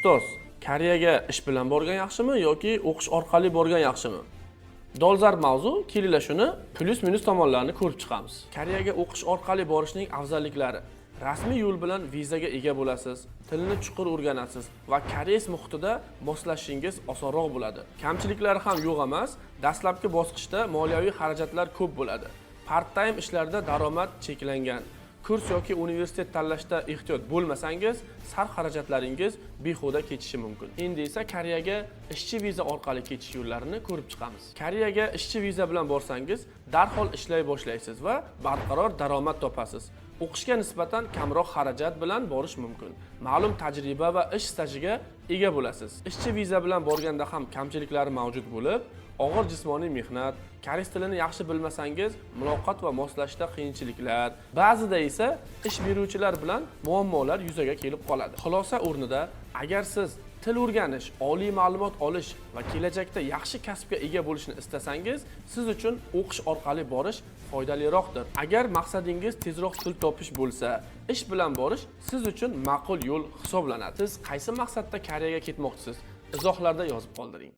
Ustoz, Koreyaga ish bilan borgan yaxshimi yoki o'qish orqali borgan yaxshimi? Dolzarb mavzu, kelinglar shuni plus-minus tomonlarini ko'rib chiqamiz. Koreyaga o'qish orqali borishning afzalliklari. Rasmiy yo'l bilan vizaga ega bo'lasiz, tilni chuqur o'rganasiz va koreys muhitida moslashishingiz osonroq bo'ladi. Kamchiliklari ham yo'q emas. Dastlabki bosqichda moliyaviy xarajatlar ko'p bo'ladi. Part-time ishlarda daromad cheklangan. Kurs yoki universitet tanlashda ehtiyot bo'lmasangiz, sarf xarajatlaringiz behuda ketishi mumkin. Endi esa Koreyaga ishchi viza orqali ketish yo'llarini ko'rib chiqamiz. Koreyaga ishchi viza bilan borsangiz, darhol ishlay boshlaysiz va barqaror daromad topasiz. O'qishga nisbatan kamroq xarajat bilan borish mumkin. Ma'lum tajriba va ish stajiga ega bo'lasiz. Ishchi viza bilan borganda ham kamchiliklari mavjud bo'lib, og'ir jismoniy mehnat, koreys tilini yaxshi bilmasangiz, muloqot va moslashishda qiyinchiliklar, ba'zida esa ish beruvchilar bilan muammolar yuzaga kelib qoladi. Xulosa o'rnida, agar siz til o'rganish, oliy ma'lumot olish va kelajakda yaxshi kasbga ega bo'lishni istasangiz, siz uchun o'qish orqali borish foydaliroqdir. Agar maqsadingiz tezroq til topish bo'lsa, ish bilan borish siz uchun ma'qul yo'l hisoblanadi. Siz qaysi maqsadda Koreyaga ketmoqchisiz? Izohlarda yozib qoldiring.